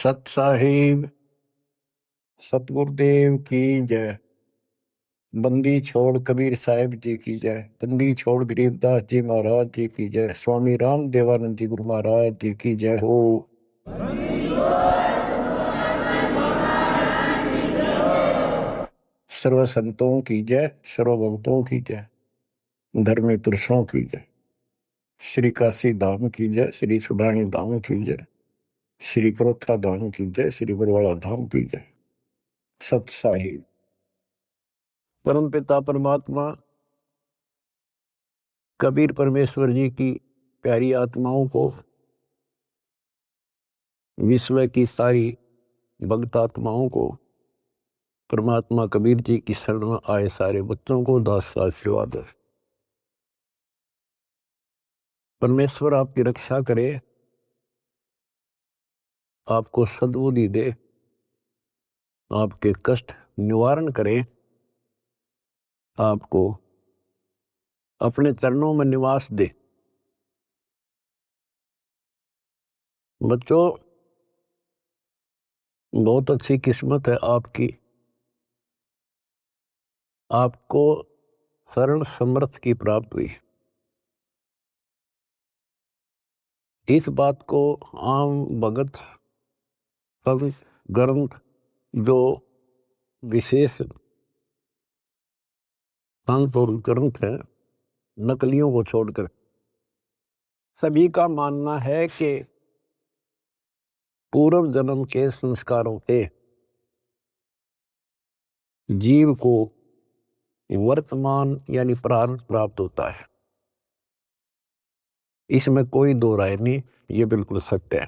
सत साहिब सतगुरुदेव की जय। बंदी छोड़ कबीर साहिब जी की जय। बंदी छोड़ गरीबदास जी महाराज जी की जय। स्वामी राम देवानंद जी गुरु महाराज जी की जय हो। सर्व संतों की जय, सर्व भक्तों की जय, धर्मी पुरुषों की जय। श्री काशी धाम की जय, श्री सुडानी धाम की जय, श्री परोथा धाम की जय, श्री बरवाड़ा धाम की जय। सत साहिब परम पिता परमात्मा कबीर परमेश्वर जी की प्यारी आत्माओं को, विश्व की सारी भक्त आत्माओं को, परमात्मा कबीर जी की शरण में आए सारे बच्चों को दास आशीर्वाद। परमेश्वर आपकी रक्षा करे, आपको सद्बुद्धि दे, आपके कष्ट निवारण करे, आपको अपने चरणों में निवास दे। बच्चों, बहुत अच्छी किस्मत है आपकी, आपको शरण समर्थ की प्राप्त हुई। इस बात को आम भगत संत ग्रंथ जो विशेष संत और ग्रंथ है, नकलियों को छोड़कर सभी का मानना है कि पूर्व जन्म के संस्कारों से जीव को वर्तमान यानी प्रारब्ध प्राप्त होता है। इसमें कोई दो राय नहीं, ये बिल्कुल सत्य है।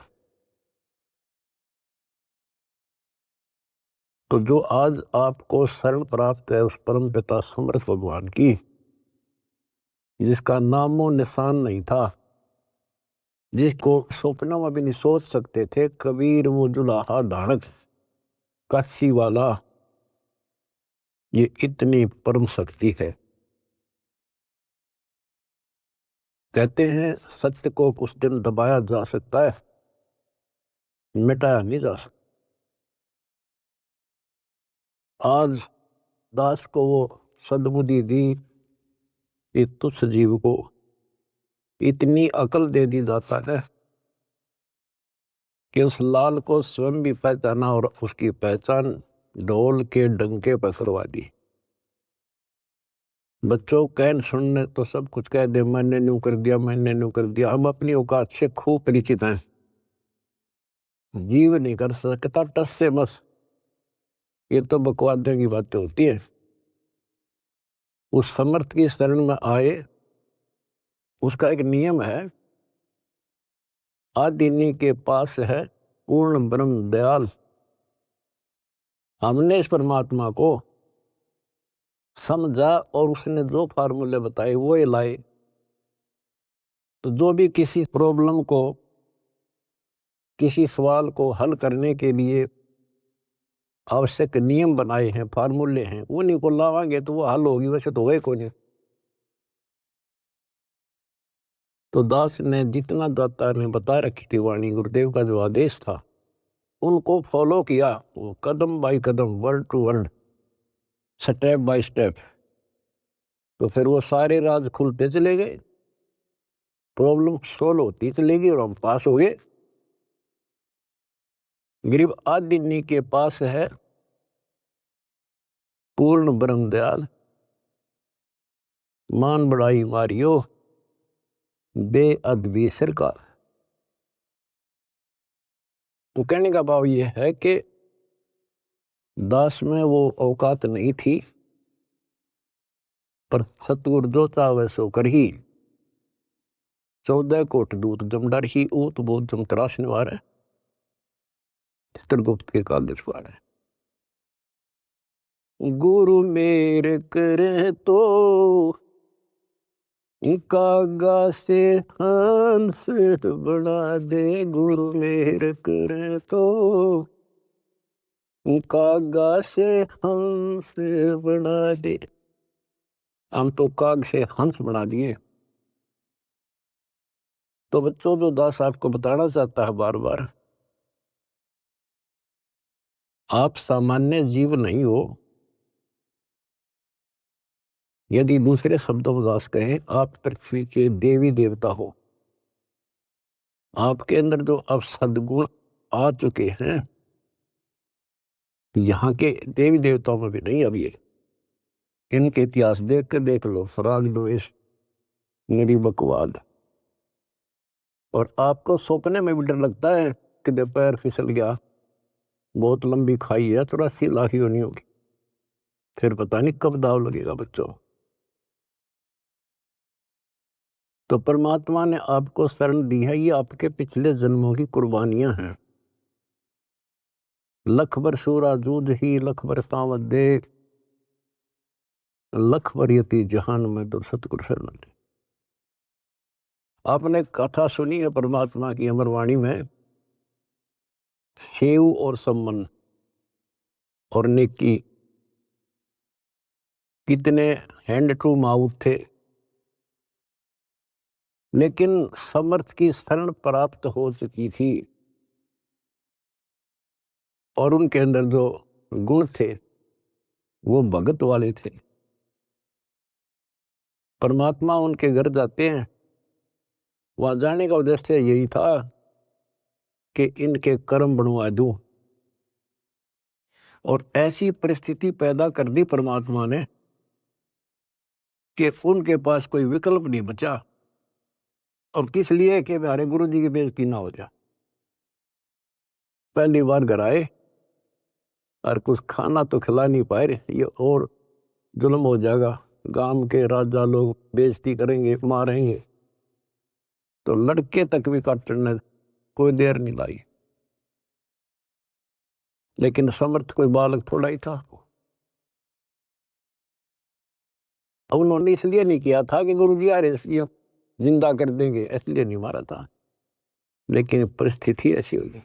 तो जो आज आपको शरण प्राप्त है उस परम पिता समर्थ भगवान की, जिसका नामो निशान नहीं था, जिसको स्वप्न में भी नहीं सोच सकते थे, कबीर वो जुलाहा धारक काशी वाला, ये इतनी परम शक्ति है। कहते हैं सत्य को कुछ दिन दबाया जा सकता है, मिटाया नहीं जा सकता। आज दास को वो सद्बुद्धि दी, इस तुच्छ जीव को इतनी अकल दे दी जाता है कि उस लाल को स्वयं भी पहचाना और उसकी पहचान ढोल के डंके पर करवा दी। बच्चों कहन सुनने तो सब कुछ कह दे, मैंने न्यू कर दिया, मैंने न्यू कर दिया। हम अपनी औकात से खूब परिचित हैं, जीव नहीं कर सकता टस से मस, ये तो बकवादे की बातें होती है। उस समर्थ की शरण में आए, उसका एक नियम है, आदिनी के पास है पूर्ण ब्रह्म दयाल। हमने इस परमात्मा को समझा और उसने जो फार्मूले बताए वो ही लाए। तो जो भी किसी प्रॉब्लम को, किसी सवाल को हल करने के लिए आवश्यक नियम बनाए हैं, फार्मूले हैं, उन्हीं को लावांगे तो वो हल होगी, वैसे तो वही को नहीं। तो दास ने जितना दाता ने बता रखी थी वाणी, गुरुदेव का जो आदेश था, उनको फॉलो किया, वो कदम बाय कदम, word to word, step by step. तो फिर वो सारे राज खुलते चले गए, प्रॉब्लम सोल्व होती चलेगी और हम पास हो गए। गरीब आदिनी के पास है पूर्ण ब्रह्म दयाल, मान बढ़ाई मारियो बेअदबी सरकार। तो कहने का भाव ये है कि दास में वो औकात नहीं थी, पर सतगुरु जो चाहे सो कर ही। 14 कोट दूत जमडर ही ऊत बोध जम तराश निवार है, चित्रगुप्त के कागज पार है। गुरु मेरे करे तो कागा से हंस बना दे, गुरु मेरे करे तो कागा से हंस बना दे। हम तो काग से हंस बना दिए। तो बच्चों, जो दास आपको बताना चाहता है बार बार, आप सामान्य जीव नहीं हो। यदि दूसरे शब्दों में दास कहें, आप पृथ्वी के देवी देवता हो। आपके अंदर जो अब सद्गुण आ चुके हैं, यहाँ के देवी देवताओं में भी नहीं। अब ये इनके इतिहास देख के देख लो, फराग द्वेष, निरीबकवाद। और आपको सपने में भी डर लगता है कि पैर फिसल गया, बहुत लंबी खाई है, 84 लाख ही होनी होगी, फिर पता नहीं कब दाव लगेगा बच्चों। तो परमात्मा ने आपको शरण दी है, ये आपके पिछले जन्मों की कुर्बानियां हैं। लख बर सूरा जूझ ही लख बर सावत दे, लख बर यति जहान में तो सतगुरु शरण दे। आपने कथा सुनी है परमात्मा की अमरवाणी में, सेव और सम्मन और नेकी कितने हैंड टू माउथ थे, लेकिन समर्थ की शरण प्राप्त हो चुकी थी और उनके अंदर जो गुण थे वो भगत वाले थे। परमात्मा उनके घर जाते हैं, वहां जाने का उद्देश्य यही था कि इनके कर्म बनवा दूं। और ऐसी परिस्थिति पैदा कर दी परमात्मा ने कि उनके पास कोई विकल्प नहीं बचा। और किस लिए कि हमारे गुरु जी की बेइज्जती ना हो जाए। पहली बार घर आए और कुछ खाना तो खिला नहीं पाए, ये और जुल्म हो जाएगा, गांव के राजा लोग बेइज्जती करेंगे, मारेंगे। तो लड़के तक भी काटने कोई देर नहीं लाई। लेकिन समर्थ कोई बालक थोड़ा ही था। अब उन्होंने इसलिए नहीं किया था कि गुरु जी आ रहे इसलिए जिंदा कर देंगे, इसलिए नहीं मारा था, लेकिन परिस्थिति ऐसी हुई।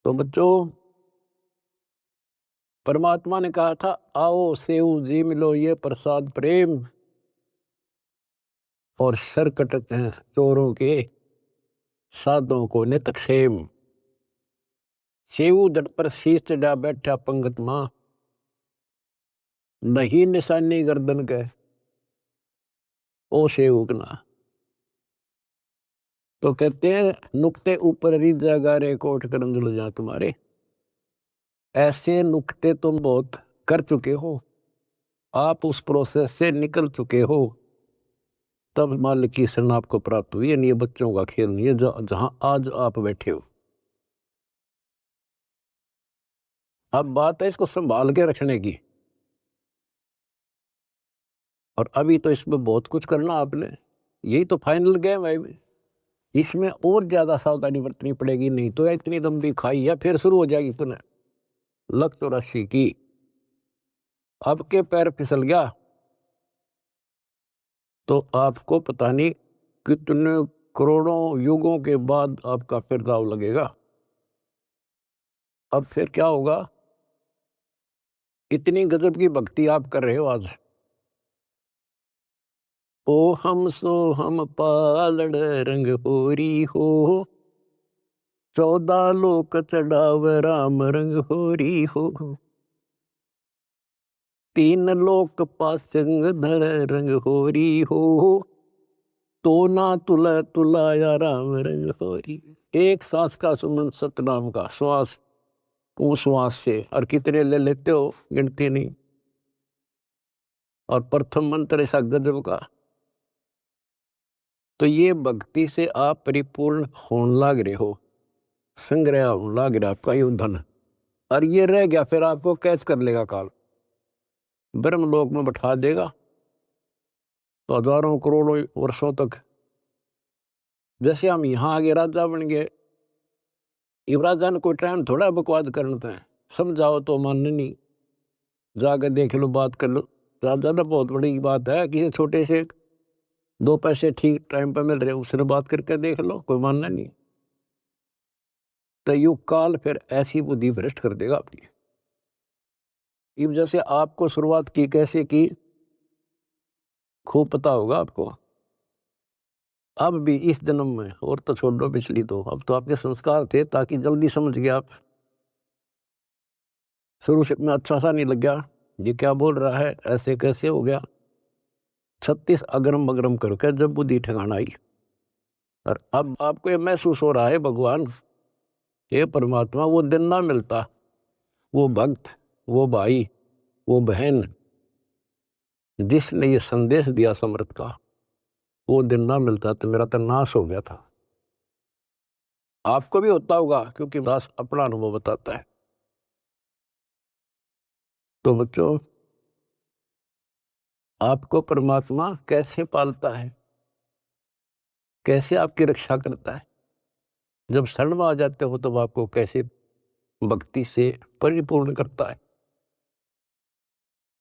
तो बच्चों, परमात्मा ने कहा था, आओ सेऊ जी मिलो ये प्रसाद प्रेम, और सर कटते हैं चोरों के, साधों को नित क्षेम। सेऊ दट पर शीश चढ़ा बैठा पंगत मां, नहीं निशानी गर्दन के, ओ सेवक ना। तो कहते हैं, नुक्ते ऊपर रिजा गारे कोट करम जुल जा तुम्हारे। ऐसे नुक्ते तुम बहुत कर चुके हो, आप उस प्रोसेस से निकल चुके हो, तब मालिक की शरण आपको प्राप्त हुई है। नहीं, ये बच्चों का खेल नहीं है जहां आज आप बैठे हो। अब बात है इसको संभाल के रखने की। और अभी तो इसमें बहुत कुछ करना आपने, यही तो फाइनल गेम है। इसमें और ज्यादा सावधानी बरतनी पड़ेगी, नहीं तो इतनी लंबी खाई है फिर शुरू हो जाएगी पुनः। लख 84 की, अब के पैर फिसल गया तो आपको पता नहीं कितने करोड़ों युगों के बाद आपका फिर दाव लगेगा। अब फिर क्या होगा, इतनी गजब की भक्ति आप कर रहे हो आज। ओ हम सो हम पालड़ रंग होरी हो, 14 लोक चढ़ाव राम रंग होरी हो, 3 लोक पासंग धर रंग होरी हो, तो ना तुला तुलाया राम रंग होरी। एक सांस का सुमन सतनाम का श्वास, उस श्वास से, और कितने ले लेते हो गिनती नहीं। और प्रथम मंत्र ऐसा गजब का। तो ये भक्ति से आप परिपूर्ण होने लग रहे हो, संग्रह होने लग रहा आपका ये धन। और ये रह गया फिर आपको कैच कर लेगा काल, ब्रह्मलोक में बैठा देगा तो हजारों करोड़ों वर्षों तक। जैसे हम यहाँ आगे राजा बन गए, इब राजा ने कोई टाइम थोड़ा बकवाद करना है, समझाओ तो मानने नहीं, जाकर देख लो, बात कर लो। राजा ना बहुत बड़ी बात है, किसी छोटे से 2 पैसे ठीक टाइम पर मिल रहे, उसने बात करके देख लो, कोई मानना नहीं। तो युग काल फिर ऐसी बुद्धि भ्रष्ट कर देगा आपकी। इब जैसे आपको शुरुआत की कैसे की, खूब पता होगा आपको। अब भी इस जन्म में, और तो छोड़ दो पिछली, तो अब तो आपके संस्कार थे ताकि जल्दी समझ गए आप। शुरू से में अच्छा सा नहीं लग गया, ये क्या बोल रहा है, ऐसे कैसे हो गया। 36 अगरम बगरम करके जब बुद्धि ठिकाना आई, और अब आपको ये महसूस हो रहा है भगवान, ये परमात्मा वो दिन ना मिलता, वो भक्त, वो भाई, वो बहन जिसने ये संदेश दिया समर्थ का, वो दिन ना मिलता तो मेरा तो नाश हो गया था। आपको भी होता होगा, क्योंकि दास अपना अनुभव बताता है। तो बच्चों, आपको परमात्मा कैसे पालता है, कैसे आपकी रक्षा करता है, जब शरण में आ जाते हो तब आपको कैसे भक्ति से परिपूर्ण करता है।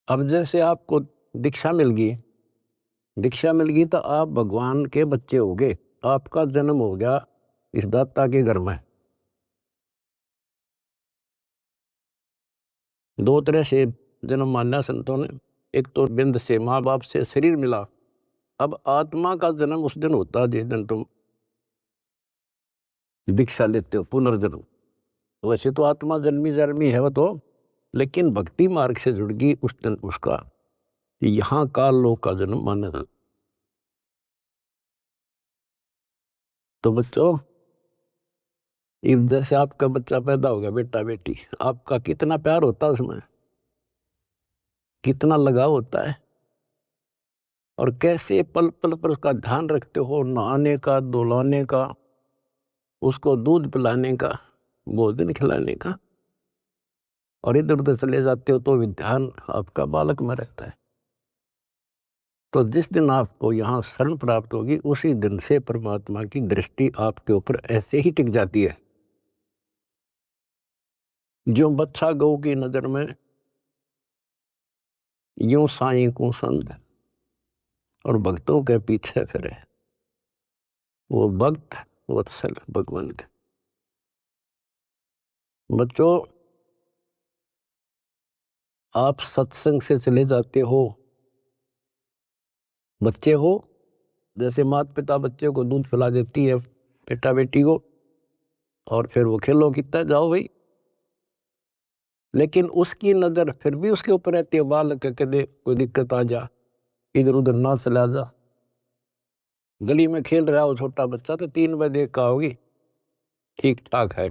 अब जैसे आपको दीक्षा मिल गई, दीक्षा मिल गई तो आप भगवान के बच्चे हो गए, आपका जन्म हो गया इस दाता के घर में। दो तरह से जन्म माना संतों ने, एक तो बिंद से माँ बाप से शरीर मिला, अब आत्मा का जन्म उस दिन होता है जिस दिन तुम दीक्षा लेते हो, पुनर्जन्म। वैसे तो आत्मा जन्मी जन्मी है वो तो, लेकिन भक्ति मार्ग से जुड़ गई उस दिन उसका यहाँ काल लोक का जन्म माना जाता। तो बच्चों, जैसे आपका बच्चा पैदा हो गया, बेटा बेटी, आपका कितना प्यार होता है उसमें, कितना लगाव होता है, और कैसे पल पल पर उसका ध्यान रखते हो, नहाने का, धुलाने का, उसको दूध पिलाने का, भोजन खिलाने का, और इधर उधर चले जाते हो तो भी ध्यान आपका बालक में रहता है। तो जिस दिन आपको यहाँ शरण प्राप्त होगी, उसी दिन से परमात्मा की दृष्टि आपके ऊपर ऐसे ही टिक जाती है। जो बच्चा गौ की नजर में यूं साईं को संग और भक्तों के पीछे फिरे, वो भक्त वत्सल भगवंत। बच्चों, आप सत्संग से चले जाते हो, बच्चे हो, जैसे माता पिता बच्चे को दूध पिला देती है, बेटा बेटी को, और फिर वो खेलो कितना जाओ भाई, लेकिन उसकी नजर फिर भी उसके ऊपर रहती है, बालक के दे कोई दिक्कत आ जा, इधर उधर ना चला जा। गली में खेल रहा हो छोटा बच्चा तो 3 बजे का होगी, ठीक ठाक है।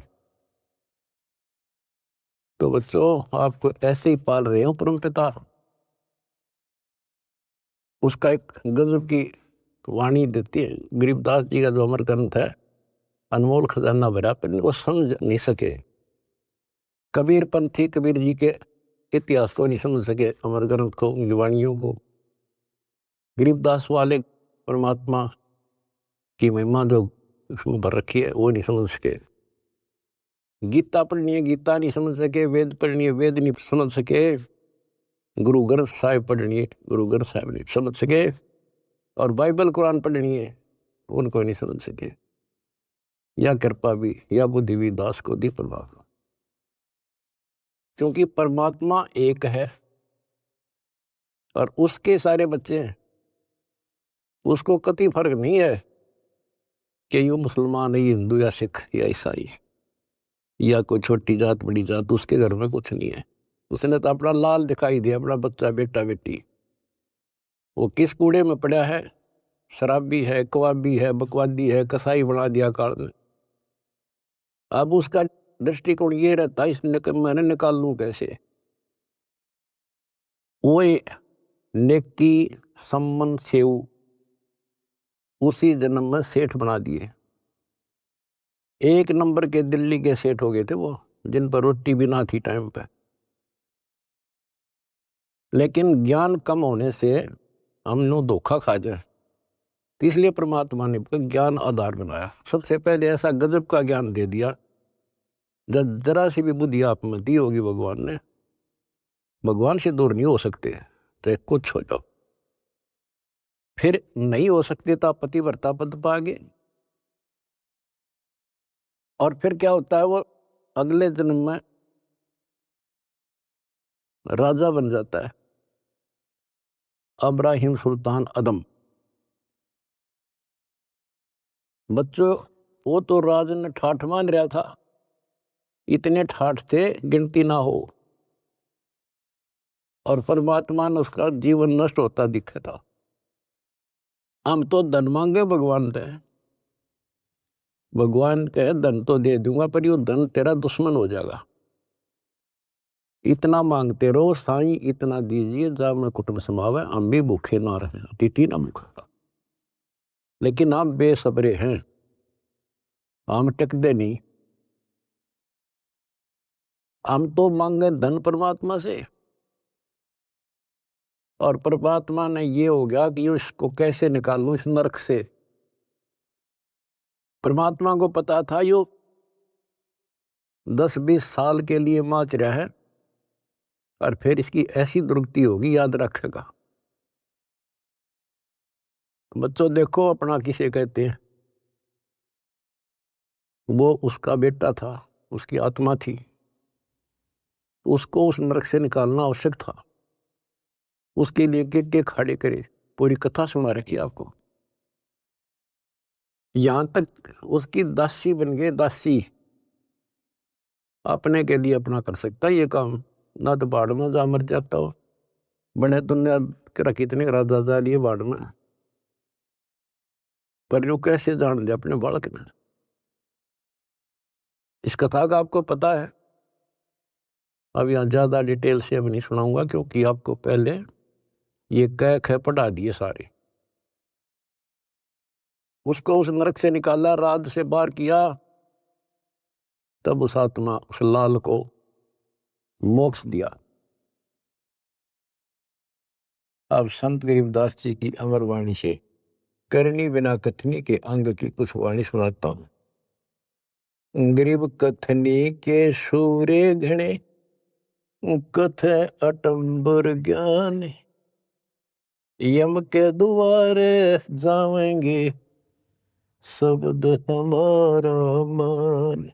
तो बच्चों, आपको ऐसे ही पाल रहे हो परम पिता। उसका एक गजब की वाणी देती है, गरीबदास जी का जो अमर ग्रंथ है, अनमोल खजाना भरा, पर इनको समझ नहीं सके। कबीर पंथी कबीर जी के इतिहास को नहीं समझ सके, अमर ग्रंथ को, उनकी वाणियों को। गरीबदास वाले परमात्मा की महिमा जो उसमें भर रखी है वो नहीं समझ सके। गीता पढ़नी है, गीता नहीं समझ सके। वेद पढ़नी है, वेद नहीं समझ सके। गुरु ग्रंथ साहिब पढ़नी है, गुरु ग्रंथ साहिब नहीं समझ सके। और बाइबल कुरान पढ़नी है, उनको नहीं समझ सके। या कृपा भी या बुद्धि भी दास को दी परमात्मा, क्योंकि परमात्मा एक है और उसके सारे बच्चे हैं। उसको कति फर्क नहीं है कि ये मुसलमान है, ये हिंदू या सिख या ईसाई या कोई छोटी जात बड़ी जात, उसके घर में कुछ नहीं है। उसने तो अपना लाल दिखाई दिया, अपना बच्चा बेटा बेटी। वो किस कूड़े में पड़ा है, शराबी है, कबाबी है, बकवादी है, कसाई बना दिया काल में। अब उसका दृष्टिकोण ये रहता है, मैंने निकाल लूं कैसे। वो नेकी सम्मन सेव उसी जन्म में सेठ बना दिए। 1 नंबर के दिल्ली के सेठ हो गए थे वो, जिन पर रोटी भी ना थी टाइम पे। लेकिन ज्ञान कम होने से हम लोग धोखा खा जाए, इसलिए परमात्मा ने ज्ञान आधार बनाया। सबसे पहले ऐसा गजब का ज्ञान दे दिया, जब जरा सी भी बुद्धि आप में दी होगी भगवान ने, भगवान से दूर नहीं हो सकते, चाहे कुछ हो जाओ। फिर नहीं हो सकते तो आप पतिव्रता पद पाओगे। और फिर क्या होता है, वो अगले जन्म में राजा बन जाता है, अब्राहिम सुल्तान अदम। बच्चों, वो तो राज ने ठाठ मान रहा था, इतने ठाठ थे गिनती ना हो, और परमात्मा ने उसका जीवन नष्ट होता दिखा था। हम तो धन मांगे भगवान से, भगवान कहे धन तो दे दूंगा पर यो धन तेरा दुश्मन हो जाएगा, इतना मांगते रहो साईं इतना दीजिए जब मैं कुटुंब समावे, हम भी भूखे ना रहे, अतिथि ना भूखा। लेकिन हम बेसब्रे हैं, हम टिकते नहीं, हम तो मांगे धन परमात्मा से, और परमात्मा ने ये हो गया कि इसको कैसे निकालूं इस नरक से। परमात्मा को पता था यो 10-20 साल के लिए माच रहा है, और फिर इसकी ऐसी दुर्गति होगी, याद रखेगा। बच्चों देखो, अपना किसे कहते हैं, वो उसका बेटा था, उसकी आत्मा थी, उसको उस नरक से निकालना आवश्यक था। उसके लिए के खड़े करे, पूरी कथा सुना रखी आपको। यहां तक उसकी दासी बन गए, दासी अपने के लिए अपना कर सकता ये काम, ना तो बाढ़ में जा मर जाता हो, बने दुनिया के कितने राजा जा लिए बाढ़ में, पर यो कैसे जान ले अपने बालक ने। इस कथा का आपको पता है। अब यहाँ ज्यादा डिटेल से अब नहीं सुनाऊंगा, क्योंकि आपको पहले ये कह ख पढ़ा दिए सारे। उसको उस नरक से निकाला, राज से बाहर किया, तब उस आत्मा उस लाल को मोक्ष दिया। अब संत गरीबदास जी की अमर वाणी से करनी बिना कथनी के अंग की कुछ वाणी सुनाता हूं। गरीब कथनी के सूरे घणे, कथ अटंबर ज्ञान, यम के द्वारे जावेंगे शब्द हमारा मान।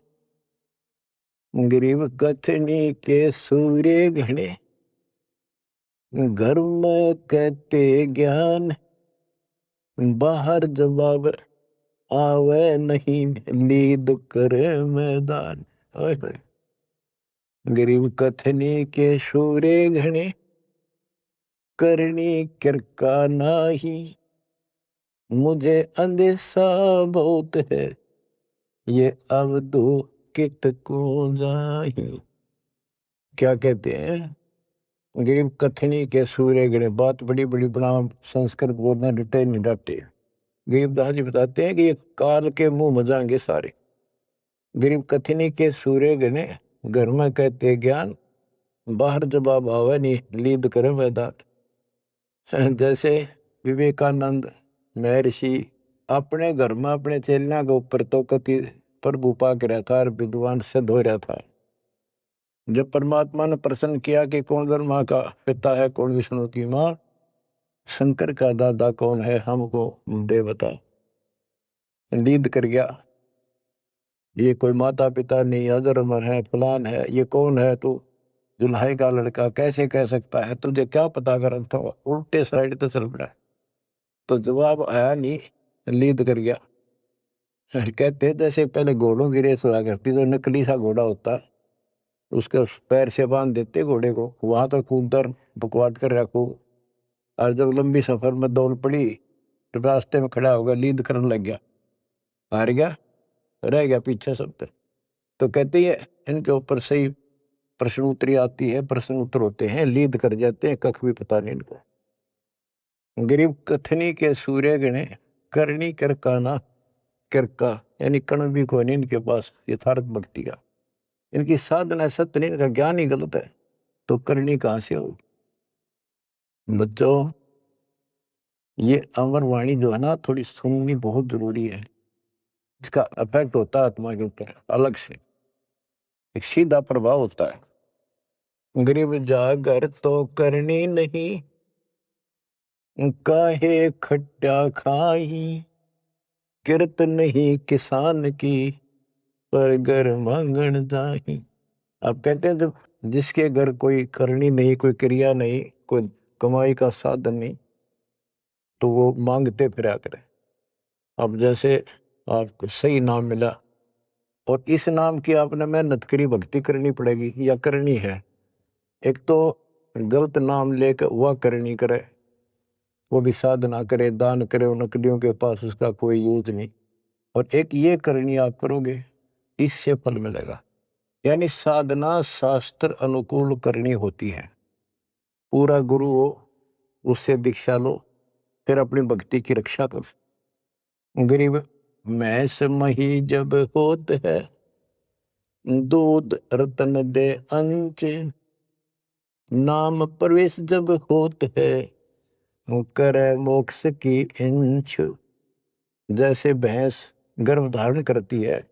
गरीब कथनी के सूरे घणे, घर में कहते ज्ञान, बाहर जवाब आवे नहीं, नींद करे मैदान। गरीब कथनी के सूरे घणे, करनी किरका नाही, मुझे अंदेशा बहुत है, ये अब दो कित को जाही। क्या कहते हैं, गरीब कथनी के सूर्य गणे, बात बड़ी बड़ी बना संस्कृत बोलना डटे नहीं डटे। गरीबदास जी बताते हैं कि ये काल के मुंह मजाएंगे सारे। गरीब कथनी के सूर्य गणे, घर में कहते ज्ञान, बाहर जवाब आवे नहीं, लीद करे मैदान। जैसे विवेकानंद महर्षि अपने घर में अपने चेलिया के ऊपर तो कति प्रभु पाक रहा था और विद्वान सिद्ध हो रहा था। जब परमात्मा ने प्रश्न किया कि कौन ब्रह्मा का पिता है, कौन विष्णु की माँ, शंकर का दादा कौन है, हमको दे बता। लीद कर गया, ये कोई माता पिता नहीं, अधर्म है, फलान है, ये कौन है तू, जुल्हाई का लड़का कैसे कह सकता है, तुझे क्या पता कर था। उल्टे साइड तो चल पड़ा, तो जवाब आया नहीं, लीद कर गया। कहते जैसे पहले घोड़ों की रेस हुआ करती, तो नकली सा घोड़ा होता, उसके पैर से बांध देते घोड़े को, वहां तक कूदकर बकवाद कर रखो, और जब लंबी सफर में दौड़ पड़ी तो रास्ते में खड़ा होगा, लीद करने लग गया, हार गया, रह गया पीछे सब तक। तो कहते हैं इनके ऊपर सही प्रश्न उत्तरी आती है, प्रश्न उत्तर होते हैं, लीद कर जाते हैं, कख भी पता नहीं इनको। गरीब कथनी के सूर्य गणे, करनी करकाना, करका यानी कण भी कोई नहीं इनके पास यथार्थ भक्ति का, इनकी साधना सत्य नहीं, इनका ज्ञान ही गलत है, तो करनी कहां से होगी। बच्चों, ये अमर वाणी जो है ना, थोड़ी सुननी बहुत जरूरी है। इसका इफेक्ट होता है आत्मा के ऊपर अलग से, एक सीधा प्रभाव होता है। गरीब जागर तो करनी नहीं, काहे खट्टा खाई, किरत नहीं किसान की, पर घर मांगन जाही। अब कहते हैं जब जिसके घर कोई करनी नहीं, कोई क्रिया नहीं, कोई कमाई का साधन नहीं, तो वो मांगते फिरा करे। अब जैसे आपको सही नाम मिला। और इस नाम की आपने मेहनत करी, भक्ति करनी पड़ेगी या करनी है। एक तो गलत नाम लेकर वह करनी करे, वो भी साधना करे, दान करे, उन नकलियों के पास उसका कोई यूज नहीं। और एक ये करनी आप करोगे, इससे फल मिलेगा। यानी साधना शास्त्र अनुकूल करनी होती है। पूरा गुरु हो, उससे दीक्षा लो, फिर अपनी भक्ति की रक्षा करो। गरीब मैस मही जब होत है, दूध रतन दे अंच, नाम प्रवेश जब होत है, करे मोक्ष की इंच। जैसे भैंस गर्भ धारण करती है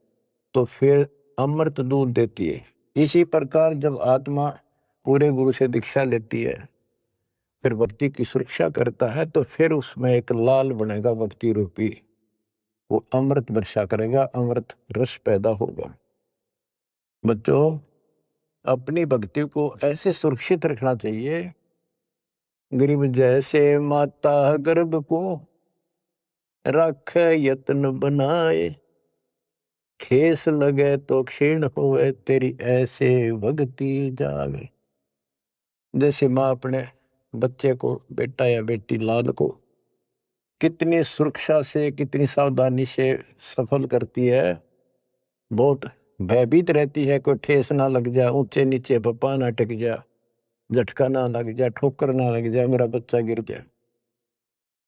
तो फिर अमृत दूध देती है, इसी प्रकार जब आत्मा पूरे गुरु से दीक्षा लेती है, फिर भक्ति की सुरक्षा करता है, तो फिर उसमें एक लाल बनेगा भक्ति रूपी, वो अमृत वर्षा करेगा, अमृत रस पैदा होगा। बच्चों, अपनी भक्ति को ऐसे सुरक्षित रखना चाहिए। गरीब जैसे माता गर्भ को रखे यत्न बनाए, ठेस लगे तो क्षीण होए, तेरी ऐसे भक्ति जागे। जैसे माँ अपने बच्चे को, बेटा या बेटी लाल को कितनी सुरक्षा से, कितनी सावधानी से सफल करती है, बहुत भयभीत रहती है, कोई ठेस ना लग जाए, ऊंचे नीचे पप्पा ना टिक जाए, झटका ना लग जाए, ठोकर ना लग जाए, मेरा बच्चा गिर जाए।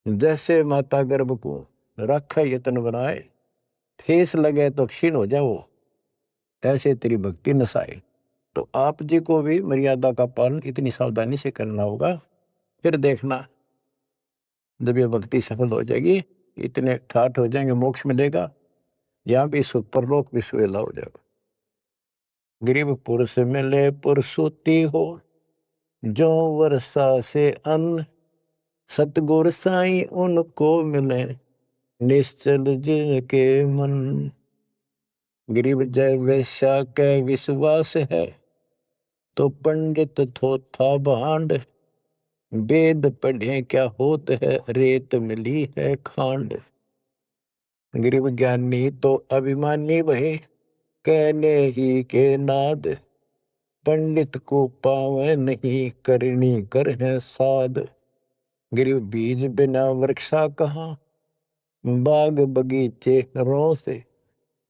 जैसे माता गर्भ को रखे यत्न बनाए, ठेस लगे तो क्षीण हो जाओ, ऐसे तेरी भक्ति नसाए। तो आप जी को भी मर्यादा का पालन इतनी सावधानी से करना होगा। फिर देखना, जब ये भक्ति सफल हो जाएगी, इतने ठाठ हो जाएंगे, मोक्ष मिलेगा, यहाँ भी सुख, परलोक भी सुहेला हो जाएगा। गरीब पुरुष मिले पुरसुती हो, जो वर्षा से अन्न, सतगुर साई उनको मिले, निश्चल जिनके मन। गरीब जय वैश्या के विश्वास है, तो पंडित थोथा भांड, वेद पढ़े क्या होत है, रेत मिली है खांड। गरीब ज्ञानी तो अभिमानी वही, कहने ही के नाद, पंडित को पावे नहीं, करनी कर है साध। गरीब बीज बिना वृक्षा कहाँ, बाग बगीचे रो से,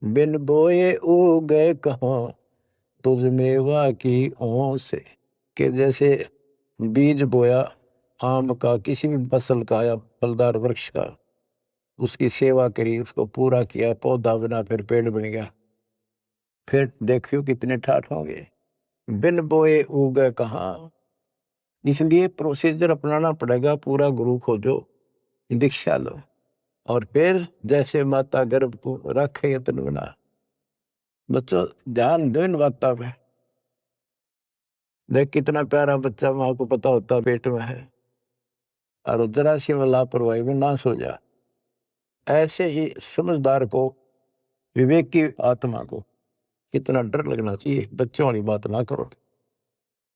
बिन बोए उगे कहाँ, तुझ मेवा की ओं से। कि जैसे बीज बोया आम का, किसी भी फसल का या फलदार वृक्ष का, उसकी सेवा करी, उसको पूरा किया, पौधा बना, फिर पेड़ बन गया, फिर देखियो कितने ठाठ होंगे। बिन बोए उगे कहाँ, इसलिए प्रोसीजर अपनाना पड़ेगा। पूरा गुरु खोजो, दीक्षा लो, और फिर जैसे माता गर्भ को रखे यत्न बना। बच्चों, ध्यान दो इन बातों पे। देख कितना प्यारा बच्चा, माँ को पता होता पेट में है, और जरा सी में लापरवाही में नाश हो जा। ऐसे ही समझदार को, विवेक की आत्मा को कितना डर लगना चाहिए। बच्चों वाली बात ना करो।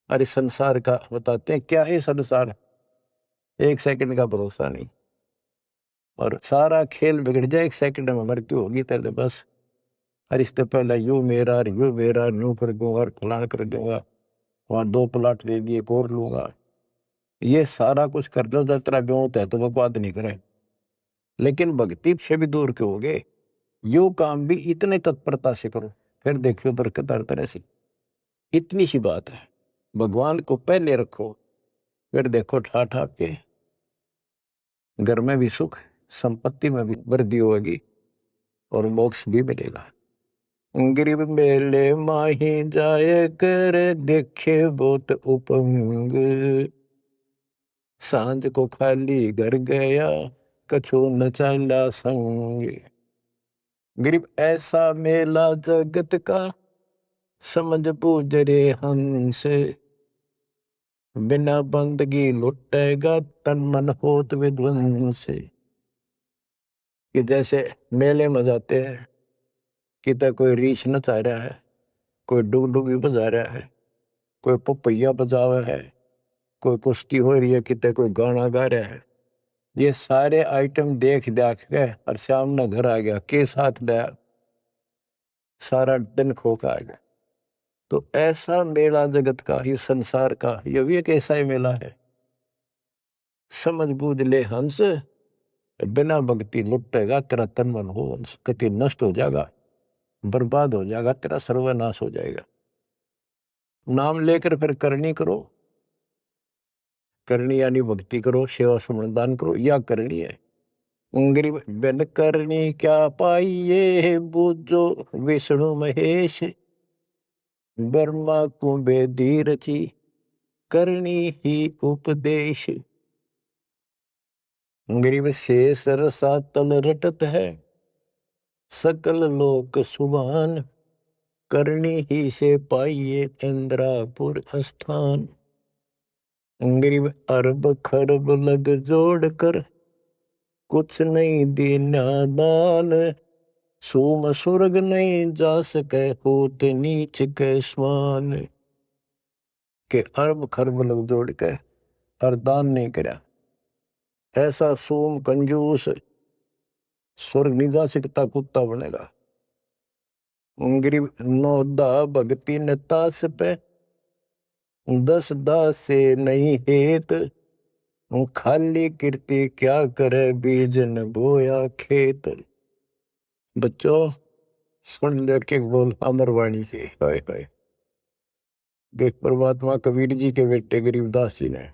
अरे संसार का बताते हैं, क्या है संसार, एक सेकंड का भरोसा नहीं, और सारा खेल बिगड़ जाए, एक सेकंड में मृत्यु होगी तेरे बस। अरे इससे पहले यू मेरा, यू मेरा, यूं कर दूंगा, फलान कर दूंगा, वहां 2 प्लाट ले लिए, एक और लूंगा। ये सारा कुछ कर लो, जब तेरा ब्योत है तो बकवाद नहीं करे, लेकिन भक्ति से भी दूर क्यों। यो काम भी इतने तत्परता से करो, फिर देखियो बरकत हर तरह से। इतनी सी बात है, भगवान को पहले रखो, फिर देखो ठाठ आपके घर में भी सुख, संपत्ति में भी वृद्धि होगी, और मोक्ष भी मिलेगा। गरीब मेले माही जाए कर, देखे बहुत उपंग, सांझ को खाली घर गया, कछु न चला संग। गरीब ऐसा मेला जगत का, समझ बूझ रे हंस, बिना बंदगी लुटेगा, तन मन होत विध्वंस। कि जैसे मेले में जाते हैं, कितना कोई रीछ नचा रहा है, कोई डुगडुगी बजा रहा है, कोई पपैया बजा रहा है, कोई कुश्ती हो रही है, कितने कोई गाना गा रहा है। ये सारे आइटम देख देख के और सामने घर आ गया के साथ दया सारा दिन खो का आ गया। तो ऐसा मेला जगत का, ये संसार का, ये भी एक ऐसा ही मेला है। समझ बूझ ले हंस, बिना भक्ति लुटेगा तेरा तन मन हो हंस, कति नष्ट हो जाएगा, बर्बाद हो जाएगा, तेरा सर्वनाश हो जाएगा। नाम लेकर फिर करनी करो, करनी यानी भक्ति करो, सेवा समर्दान करो, या करनी है। गरीब बिन करनी क्या पाइये, बूझो विष्णु महेश, ब्रह्मा को बेदी रची, करनी ही उपदेश। गरीब शेष रसा तल रटत है, सकल लोक सुभान, करनी ही से पाइये इंद्रापुर स्थान। गरीब अरब खरब लग जोड़ कर, कुछ नहीं दीना दान, सोम स्वर्ग नहीं जा सके, होत नीच के स्वान। के अरब खरब लग जोड़ के और दान नहीं करा, ऐसा सोम कंजूस स्वर्ग नहीं जा सकता, कुत्ता बनेगा। गरीब नौदा भक्ति नतास पे, 10 दास से नहीं हेत, खाली कीर्ति क्या करे, बीज न बोया खेत। बच्चों सुन ले के बोल अमरवाणी के, हाय हाय। देख परमात्मा कबीर जी के बेटे गरीबदास जी ने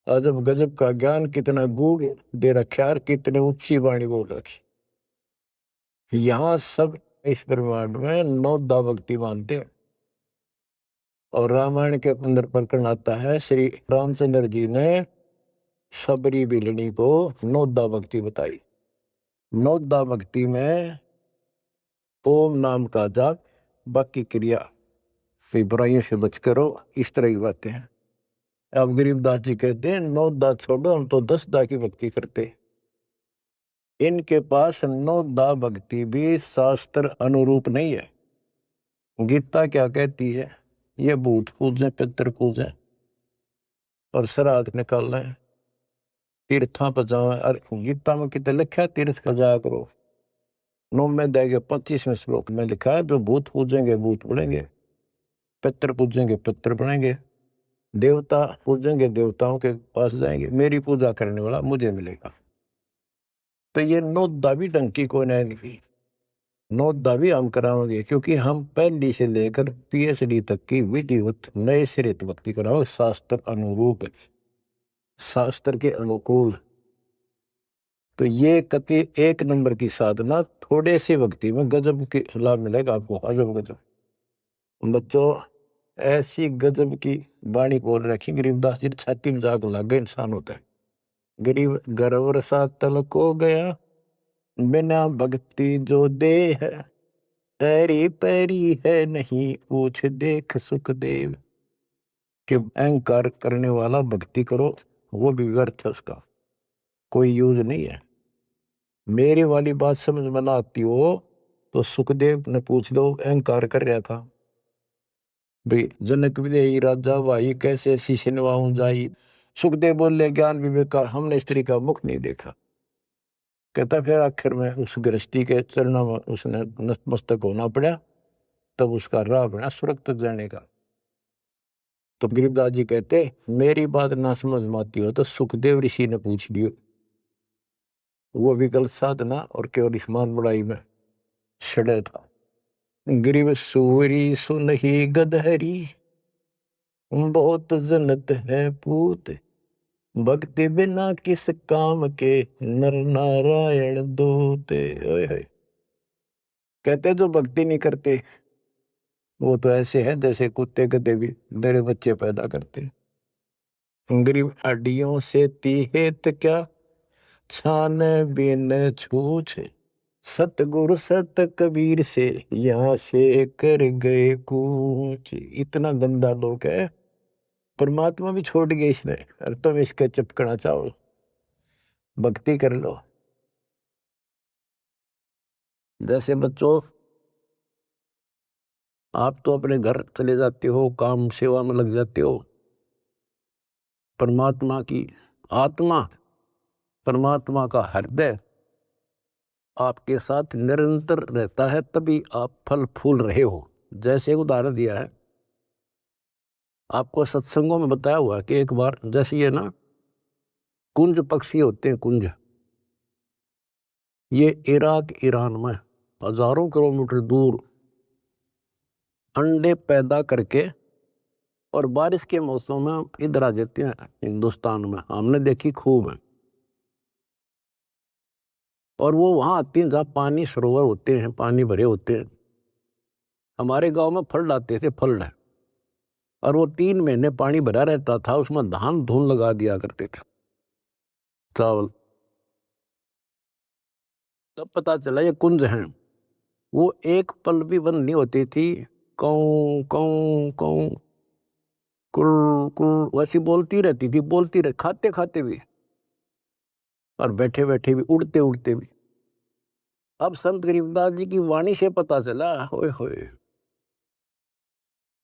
अजब गजब का ज्ञान कितना गूढ़ दे रखा है, कितने ऊंची वाणी बोल रखी। यहाँ सब इस ब्रह्मांड में नौदा भक्ति मानते हैं। और रामायण के अंदर प्रकरण आता है, श्री रामचंद्र जी ने सबरी बिलनी को नौदा भक्ति बताई। नौदा भक्ति में ओम नाम का जाप, बाकी क्रिया, फिर बुराइयों से बच करो, इस तरह की बातें हैं। अब गरीबदास जी कहते हैं 9 दा छोड़ो, हम तो 10 दा की भक्ति करते। इनके पास 9 दा भक्ति भी शास्त्र अनुरूप नहीं है। गीता क्या कहती है, ये भूत पूजें पितर पूजें और श्राद्ध निकालना है, तीर्थां पर जाओ। और गीता में कितने लिखा है तीर्थ का जाया करो। 9 में देगे 25वें श्लोक में लिखा है, जो भूत पूजेंगे भूत बनेंगे, पितर पूजेंगे पितर बनेंगे, देवता पूजेंगे देवताओं के पास जाएंगे, मेरी पूजा करने वाला मुझे मिलेगा। तो ये 9 दा भी डंकी को नहीं, 9 दा भी हम कराओगे, क्योंकि हम पहली से लेकर PhD तक की विधिवत नए सिरे भक्ति कराओगे, शास्त्र अनुरूप, शास्त्र के अनुकूल। तो ये कति 1 नंबर की साधना, थोड़े से भक्ति में गजब के लाभ मिलेगा आपको, अजब गजब। बच्चों ऐसी गजब की वाणी बोल रखी गरीबदास जी, छाती में जाग लग गए इंसान होता है। गरीब गर्व सा तल को गया, बिना भक्ति जो दे है, तेरी पैरी है नहीं पूछ देख सुखदेव। कि अहंकार करने वाला भक्ति करो, वो भी व्यर्थ है, उसका कोई यूज नहीं है। मेरी वाली बात समझ में ना आती हो तो सुखदेव ने पूछ लो, अहंकार कर रहा था भाई, जनक विदेही राजा भाई कैसे शीश नवाऊं जाई। सुखदेव बोले ज्ञान विवेक का हमने स्त्री का मुख नहीं देखा। कहता फिर आखिर में उस गृहस्थी के चरणों में उसने नतमस्तक होना पड़ा, तब उसका राह बना स्वर्ग तक जाने का। तो गरीबदास जी कहते मेरी बात ना समझ में आती हो तो सुखदेव ऋषि ने पूछ लियो, वो भी गलत साधना और केवल ईमान बड़ाई में सड़े था। गरीब सूरी सुनही गदहरी, बहुत जनत है पूत, भक्ति बिना किस काम के, नर नारायण दूते। ओए होए। कहते जो भक्ति नहीं करते वो तो ऐसे है जैसे कुत्ते गधे भी मेरे बच्चे पैदा करते। गरीब हड्डियों से तीहेत क्या, छान बिन छूछ, सतगुरु सत कबीर से यहाँ से कर गए कूच। इतना गंदा लोग है, परमात्मा भी छोड़ गए इसने, और तुम इसके चिपकना चाहो, भक्ति कर लो। जैसे बच्चों आप तो अपने घर चले जाते हो, काम सेवा में लग जाते हो, परमात्मा की आत्मा परमात्मा का हृदय आपके साथ निरंतर रहता है, तभी आप फल फूल रहे हो। जैसे उदाहरण दिया है आपको सत्संगों में बताया हुआ कि एक बार जैसे ये ना कुंज पक्षी होते हैं, कुंज, ये इराक ईरान में हजारों किलोमीटर दूर अंडे पैदा करके और बारिश के मौसम में इधर आ जाते हैं हिंदुस्तान में, हमने देखी खूब है। और वो वहां आती हैं जहाँ पानी सरोवर होते हैं, पानी भरे होते हैं। हमारे गांव में फल आते थे, फल है, और वो 3 महीने पानी भरा रहता था, उसमें धान धून लगा दिया करते थे, चावल। तब पता चला ये कुंज हैं। वो एक पल भी बंद नहीं होती थी, कौं कौं कौं कुर कुर वैसी बोलती रहती थी, बोलती रह, खाते खाते भी और बैठे बैठे भी, उड़ते उड़ते भी। अब संत गरीबदास जी की वाणी से पता चला, होए होए,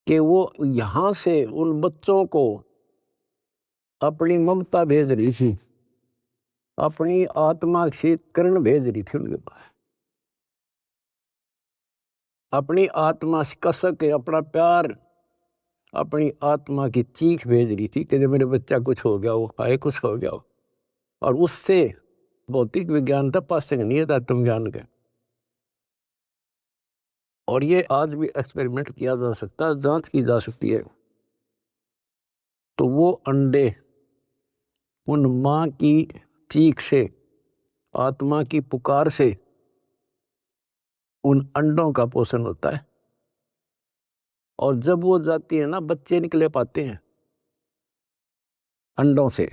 कि वो यहां से उन बच्चों को अपनी ममता भेज रही थी, अपनी आत्मा से किरण भेज रही थी उनके पास, अपनी आत्मा से कसक के अपना प्यार, अपनी आत्मा की चीख भेज रही थी कि जब मेरे बच्चा कुछ हो गया हो, आए कुछ हो गया हो। और उससे भौतिक विज्ञान था, पासिंग नहीं था तुम ज्ञान के। और ये आज भी एक्सपेरिमेंट किया जा सकता है, जांच की जा सकती है। तो वो अंडे उन माँ की चीख से, आत्मा की पुकार से उन अंडों का पोषण होता है। और जब वो जाती है ना, बच्चे निकले पाते हैं अंडों से,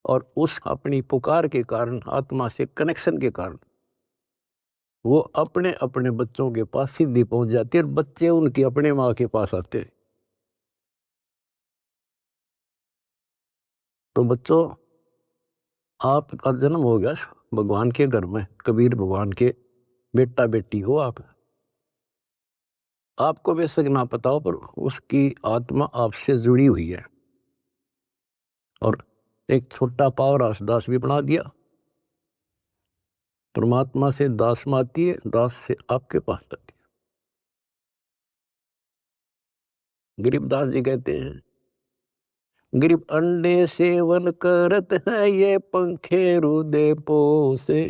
और उस अपनी पुकार के कारण, आत्मा से कनेक्शन के कारण वो अपने अपने बच्चों के पास सीधी पहुंच जाती है, और बच्चे उनकी अपने माँ के पास आते हैं। तो बच्चों, आपका जन्म हो गया भगवान के घर में, कबीर भगवान के बेटा बेटी हो आप। आपको बेशक ना पता हो, पर उसकी आत्मा आपसे जुड़ी हुई है। और एक छोटा पावर दास भी बना दिया। परमात्मा से दास में आती है, दास से आपके पास आती है। गरीबदास जी कहते हैं, गरीब अंडे सेवन करत है, ये पंखे रुदे पोसे,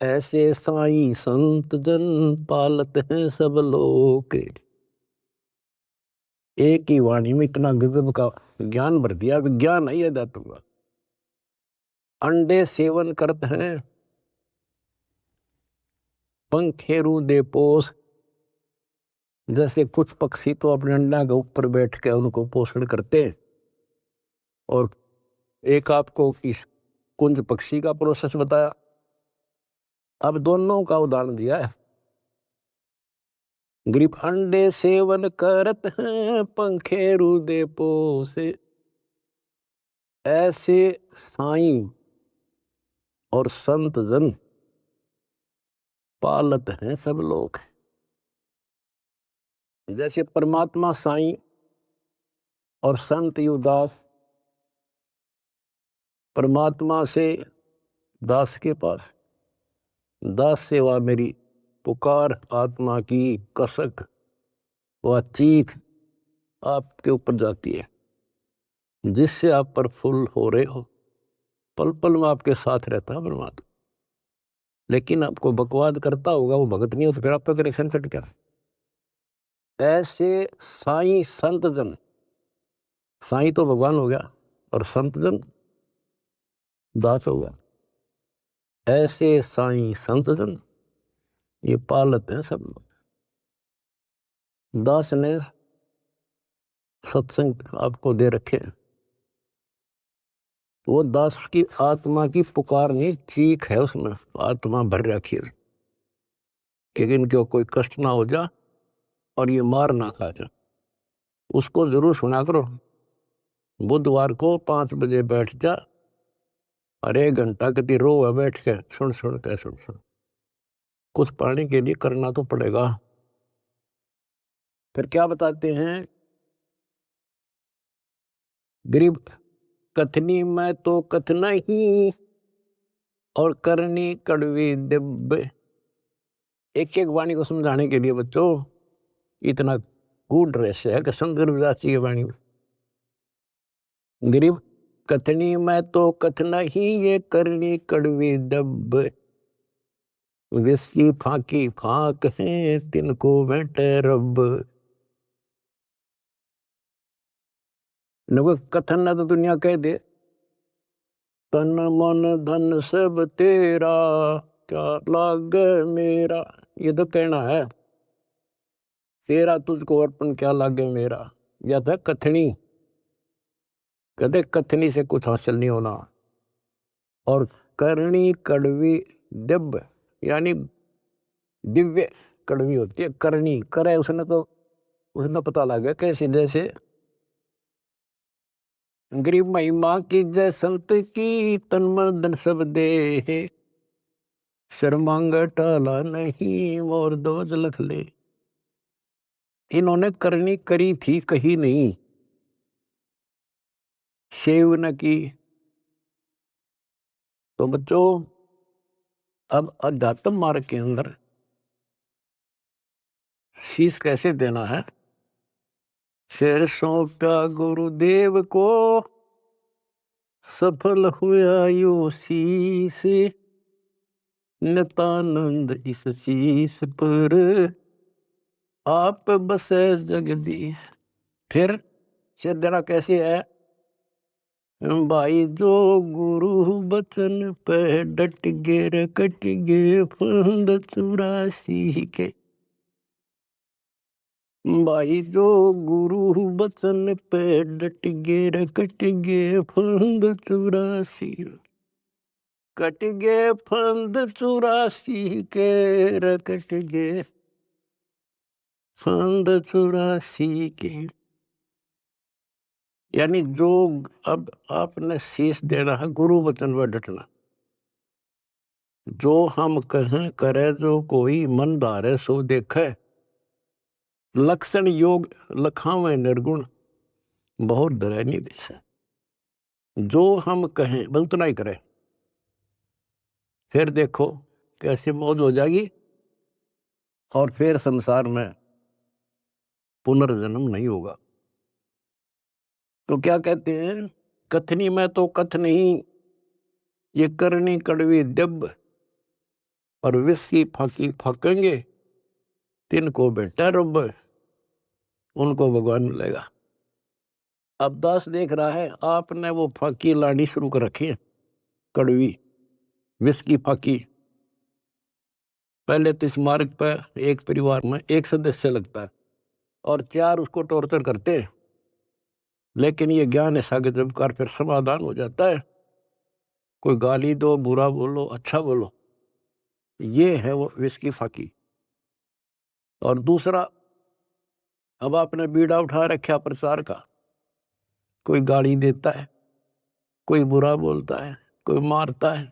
ऐसे साईं संत जन पालत हैं सब लोग। एक ही वाणी में इतना गजब का ज्ञान भर दिया, विज्ञान नहीं है दातुंगा। अंडे सेवन करते हैं, पंखे रुदे पोस, जैसे कुछ पक्षी तो अपने अंडा के ऊपर बैठ के उनको पोषण करते हैं। और एक आपको इस कुंज पक्षी का प्रोसेस बताया, अब दोनों का उदाहरण दिया है। गरीब अंडे सेवन करत हैं, पंखे रुदे पोसे, ऐसे साईं और संत जन पालत हैं सब लोग। जैसे परमात्मा साईं और संत युवदास परमात्मा से दास के पास, दास सेवा मेरी पुकार, आत्मा की कसक व चीख आपके ऊपर जाती है, जिससे आप प्रफुल्ल हो रहे हो। पल पल में आपके साथ रहता है परमात्मा। लेकिन आपको बकवाद करता होगा, वो भगत नहीं हो, तो फिर आपका कनेक्शन कट गया। ऐसे साईं संत जन, साईं तो भगवान हो गया और संत जन दास हो गया। ऐसे साईं संत जन ये पालत हैं सब लोग। दास ने सत्संग आपको दे रखे, वो दास की आत्मा की पुकार नहीं, चीख है उसमें, आत्मा भर रखी है कि इनको कोई कष्ट ना हो जा और ये मार ना खा जा। उसको जरूर सुना करो। बुधवार को 5 बजे बैठ जा और 1 घंटा कति रो है बैठ के, सुन सुन के, सुन सुन। कुछ पाने के लिए करना तो पड़ेगा। फिर क्या बताते हैं, गरीब कथनी में तो कथना ही और करनी कड़वी दिव्य। एक एक वाणी को समझाने के लिए बच्चों इतना गूढ़ रहस्य है कि शंकर विदास जी की वाणी में गरीब कथनी में तो कथना ही ये करनी कड़वी दिव्य। विस्की फाकी फाक है तिनको बैठे रब। न कथन ना तो दुनिया कह दे तन मन धन सब तेरा क्या लाग मेरा। ये तो कहना है तेरा तुझको अर्पण क्या लागे मेरा। या था कथनी कहते कथनी से कुछ हासिल नहीं होना। और करनी कड़वी दिव्य यानी दिव्य कड़वी होती है। करनी करे उसने पता लग गया कैसे जैसे गरीब महिमा की जय संत की तन मन धन सब दे। शर्मांग टाला नहीं मोर दोज लख ले। इन्होंने करनी करी थी कही नहीं सेव न की। तो बच्चों अब अध्यात्म मार्ग के अंदर शीश कैसे देना है। शेर सौंपा गुरुदेव को सफल हुआ यो शीश। नितानंद इस शीश पर आप बसे जगदीश। फिर शेर देना कैसे है भाई जो गुरु बचन पे डट गे रकट गे फंद 84 के। भाई जो गुरु बचन पे डट गे रकट गे फंद 84। कट गे फंद 84 के रकट गे फंद 84 के। यानी जो अब आपने शीश देना है गुरु वचन पर डटना। जो हम कहें करे जो कोई मन धारे सो देखे। लक्षण योग लखावे निर्गुण बहुत दरैनी दिस है। जो हम कहें बस उतना ही करें फिर देखो कैसे मौज हो जाएगी। और फिर संसार में पुनर्जन्म नहीं होगा। तो क्या कहते हैं कथनी में तो कथ नहीं ये करनी कड़वी दिव्य। और विष की फाकी फाकेंगे तिनको बेटा रब उनको भगवान मिलेगा। अब दास देख रहा है आपने वो फाकी लानी शुरू कर रखी है कड़वी विष की फाकी। पहले तो इस मार्ग पर एक परिवार में एक सदस्य लगता है और 4 उसको टॉर्चर करते हैं। लेकिन ये ज्ञान ऐसा कि जब कर फिर समाधान हो जाता है। कोई गाली दो बुरा बोलो अच्छा बोलो ये है वो विष की फाकी। और दूसरा अब आपने बीड़ा उठा रखा प्रचार का। कोई गाली देता है कोई बुरा बोलता है कोई मारता है।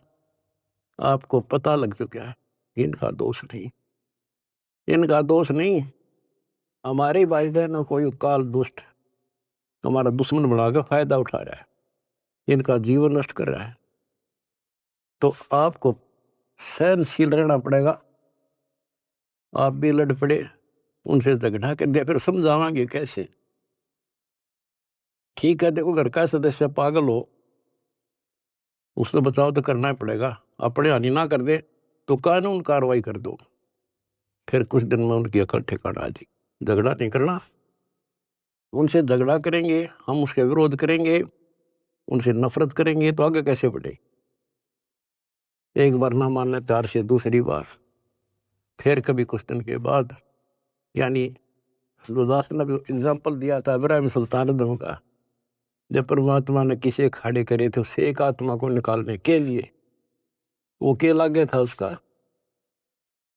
आपको पता लग चुका है इनका दोष नहीं। इनका दोष नहीं हमारे भाई बहन कोई काल दुष्ट हमारा दुश्मन बनाकर फायदा उठा रहा है इनका जीवन नष्ट कर रहा है। तो आपको सहनशील रहना पड़ेगा। आप भी लड़ पड़े उनसे झगड़ा कर दिया फिर समझावांगे कैसे। ठीक है देखो घर का सदस्य पागल हो उससे बचाव तो करना ही पड़ेगा। अपने हानि ना कर दे तो कानून कार्रवाई कर दो। फिर कुछ दिन में उनकी अकल ठिकाना आ जाएगी। झगड़ा नहीं करना। उनसे झगड़ा करेंगे हम उसके विरोध करेंगे उनसे नफरत करेंगे तो आगे कैसे बढ़े। एक बार ना मानने 4 से दूसरी बार फिर कभी कुछ दिन के बाद। यानी गुरदास ने भी एग्जाम्पल दिया था इब्राहिम सुल्तान का जब परमात्मा ने किसे खड़े करे थे उस एक आत्मा को निकालने के लिए वो के लागे था उसका।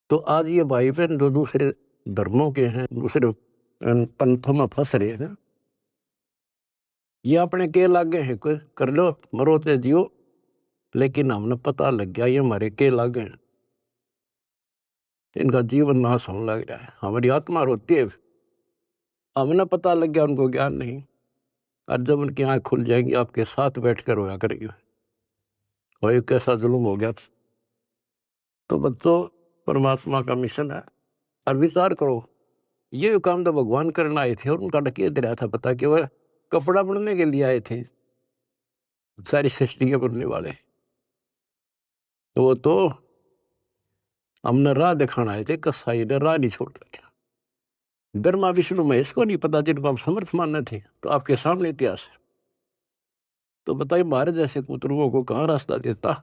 तो आज ये भाई बहन जो दूसरे धर्मों के हैं दूसरे पंथों में फंस रहे हैं ये अपने के लागे हैं कोई कर लो मरो ते जियो। लेकिन हमने पता लग गया ये हमारे के लागे हैं इनका जीवन नाश होने लग रहा है। हमारी आत्मा रोती है हमने पता लग गया उनको ज्ञान नहीं। और जब उनकी आँख खुल जाएंगी आपके साथ बैठकर रोया करेंगे, और ये कैसा जुल्म हो गया। तो बच्चों, परमात्मा का मिशन है, और विचार करो, ये काम तो भगवान करने आए थे और उनका डकिया दे रहा था, पता कि वह कपड़ा बनने के लिए आए थे, सारी सृष्टि के बनने वाले। तो वो तो हमने राह दिखाना आए थे, कसाई ने राह नहीं छोड़ रखा। ब्रह्मा विष्णु महेश को नहीं पता, जिनको आप समर्थ मानने थे, तो आपके सामने इतिहास है। तो बताइए, हमारे जैसे कुतरुओं को कहाँ रास्ता देता।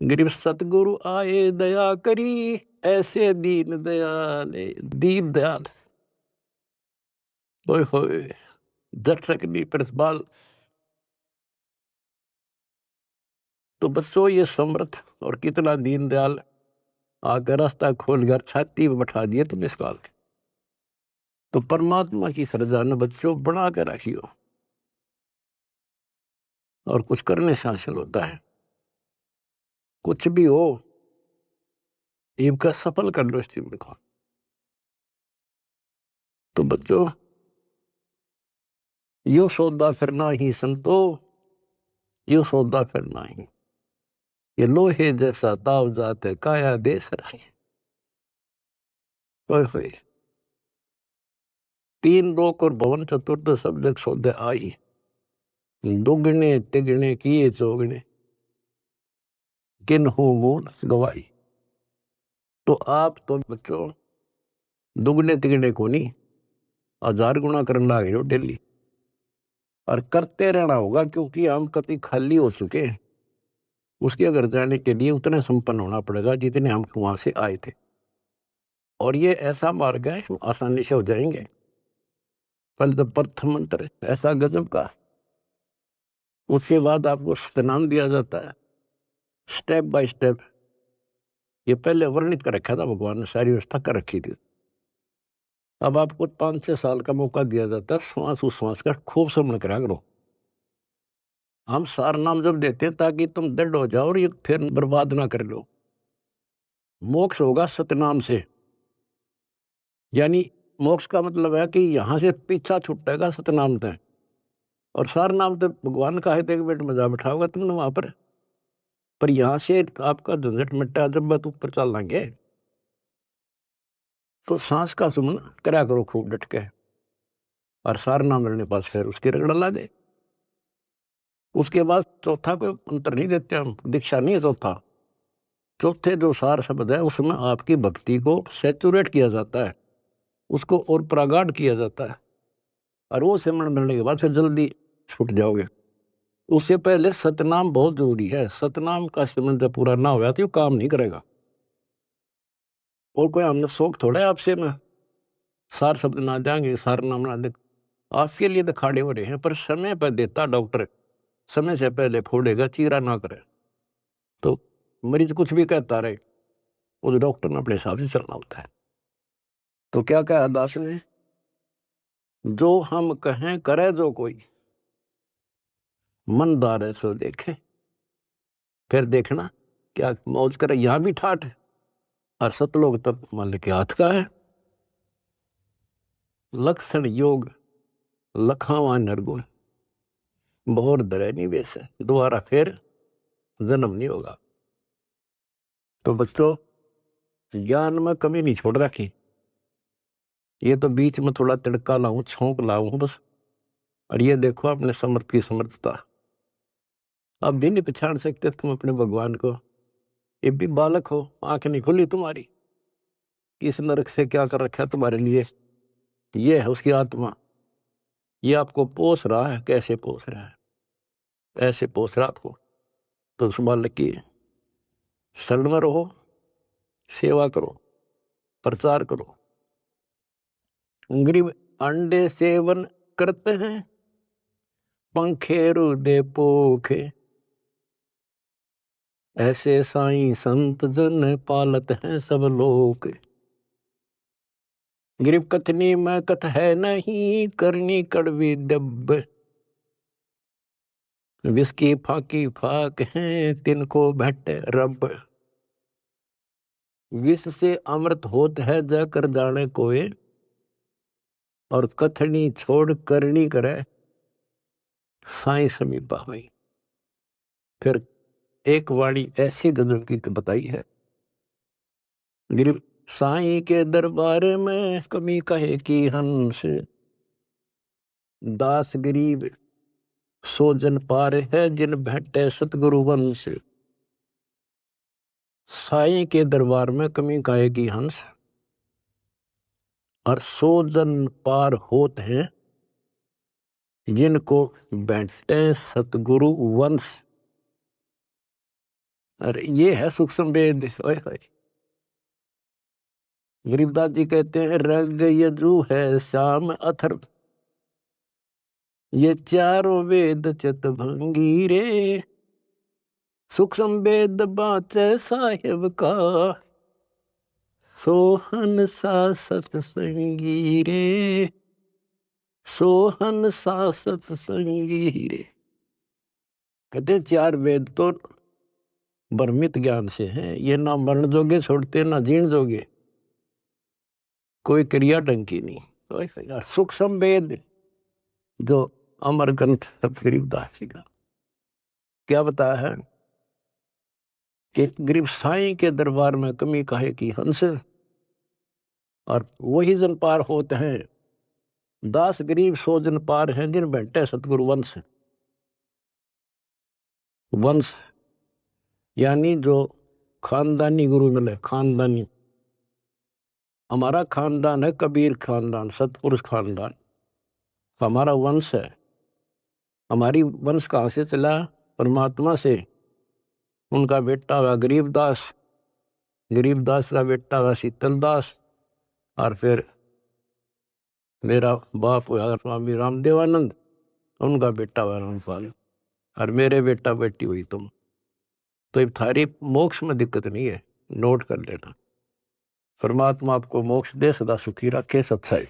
गरीब सतगुरु आए दया करी, ऐसे दीन दयाल, दीन दयाल, ओए होए, दर्शक नहीं प्रसबाल। तो बच्चों, ये समर्थ और कितना दीन दयाल आकर रास्ता खोल कर छाती में बैठा दिए तुम इस काल के। तो परमात्मा की श्रद्धा न बच्चों बना कर रखियो, और कुछ करने से हासिल होता है। कुछ भी हो, इनका सफल कर लो इस जीवन को। तो बच्चों, यो सौदा फिरना ही संतो, यो सौदा फिरना ही, ये लोहे जैसा ताव जात है, काया देश रहे। ओए होए, तीन लोक और भवन चतुर्थ सब जग सौदे आई, दुगने तिगने किए चौगने, किन हो मूल गवाई। तो आप तो बच्चों दुगने तिगने को नहीं, 1000 गुना करना है डेली, और करते रहना होगा, क्योंकि हम कभी खाली हो चुके हैं। उसके घर जाने के लिए उतने संपन्न होना पड़ेगा जितने हम वहां से आए थे, और ये ऐसा मार्ग है आसानी से हो जाएंगे। पहले तो प्रथम मंत्र ऐसा गजब का, उसके बाद आपको स्नान दिया जाता है स्टेप बाय स्टेप। ये पहले वर्णित कर रखा था भगवान ने, सारी व्यवस्था कर रखी थी। अब आपको 5-6 साल का मौका दिया जाता है, श्वास उश्वास का खूब समझ करा करो। हम सार नाम जब देते हैं ताकि तुम दृढ़ हो जाओ और ये फिर बर्बाद ना कर लो। मोक्ष होगा सतनाम से, यानी मोक्ष का मतलब है कि यहां से पीछा छुटेगा सतनाम तक, और सार नाम तो भगवान का है, तो एक मिनट मजा बिठाओगा तुमने वहां पर यहां से आपका झंझट मिटा जब बात ऊपर चल लेंगे। तो सांस का सुमन करा करो खूब डट के, और सार नाम मिलने पास फिर उसकी रगड़ ला दे। उसके बाद चौथा कोई अंतर नहीं देते हम, दीक्षा नहीं है चौथा। चौथे जो सार शब्द है उसमें आपकी भक्ति को सैचुरेट किया जाता है, उसको और प्रगाढ़ किया जाता है, और वो सिमरण मिलने के बाद फिर जल्दी छूट जाओगे। उससे पहले सतनाम बहुत जरूरी है। सतनाम का सिमरण जब पूरा ना होगा तो ये काम नहीं करेगा। और कोई हमने शौक थोड़ा है आपसे में सार शब्द ना देंगे, सार नाम ना दे, आपके लिए तो खाड़े हो रहे हैं, पर समय पर देता डॉक्टर, समय से पहले फोड़ेगा, चीरा ना करे। तो मरीज कुछ भी कहता रहे, उस डॉक्टर ने अपने हिसाब से चलना होता है। तो क्या कहा दास ने, जो हम कहें करे जो कोई, मन दार सो देखे। फिर देखना क्या मौज करे, यहां भी ठाठ है, और सतलोक तब मान के हाथ का है। लक्षण योग लखावा नरगुण, बहुर दरे निवेश है, दोबारा फिर जन्म नहीं होगा। तो बच्चों, ज्ञान में कमी नहीं छोड़ रखी, ये तो बीच में थोड़ा तिड़का लाऊं, छोंक लाऊं बस। और ये देखो अपने समर्थ की समर्थता, अब भी नहीं पहचान सकते तुम अपने भगवान को। ये भी बालक हो, आंख नहीं खुली तुम्हारी, किस नरक से क्या कर रखा है तुम्हारे लिए। ये है उसकी आत्मा, ये आपको पोस रहा है। कैसे पोस रहा है, ऐसे पोस रहा आपको। तो उस बालक की शरण में रहो, सेवा करो, प्रचार करो। गरीब अंडे सेवन करते हैं, पंखे रुदे पोखे, ऐसे साईं संत जन पालत हैं सब लोग। गरीब कथनी में कथ है नहीं, करनी कड़वी दब, विष की फाकी फाक है, तिनको भेटे रब। विष से अमृत होत है, जाकर जाने कोई, और कथनी छोड़ करनी करे साई समीपा हुई। फिर एक वाणी ऐसी गजल की बताई है, गरीब साई के दरबार में कमी कहे की हंस, दास गरीब सो जन पार है जिन भेटे सतगुरु वंश। साई के दरबार में कमी कहे की हंस, और सो जन पार होत हैं जिनको बैठते सतगुरु वंश। अरे ये है सूक्ष्म वेद। गरीबदास जी कहते हैं रग यजु है श्याम अथर्व, ये चारों वेद चितभंगी रे, सूक्ष्म वेद बाचे साहिब का, सोहन सा सतसंगी रे, सोहन सा सतसंगी रे। कहते चार वेद तो भ्रमित ज्ञान से हैं, ये ना मरण जोगे छोड़ते ना जीण जोगे, कोई क्रिया ढंग की नहीं। सूक्ष्म वेद जो अमर ग्रंथ गरीबदास जी का क्या बताया है कि गरीब साईं के दरबार में कमी काहे की हंस, और वही जन पार होते हैं, दास गरीब सो जन पार हैं जिन बैठे सतगुरु वंश। वंश यानी जो खानदानी गुरु मिले, खानदानी। हमारा खानदान है कबीर खानदान, सतपुरुष खानदान, हमारा वंश है। हमारी वंश कहाँ से चला? परमात्मा से। उनका बेटा हुआ गरीबदास, गरीबदास का बेटा हुआ शीतलदास, और फिर मेरा बाप हुआ स्वामी रामदेवानंद, उनका बेटा हुआ रामपाल, और मेरे बेटा बेटी हुई तुम। तो अब थारी मोक्ष में दिक्कत नहीं है, नोट कर लेना। परमात्मा आपको मोक्ष दे, सदा सुखी रखे। सत्संग।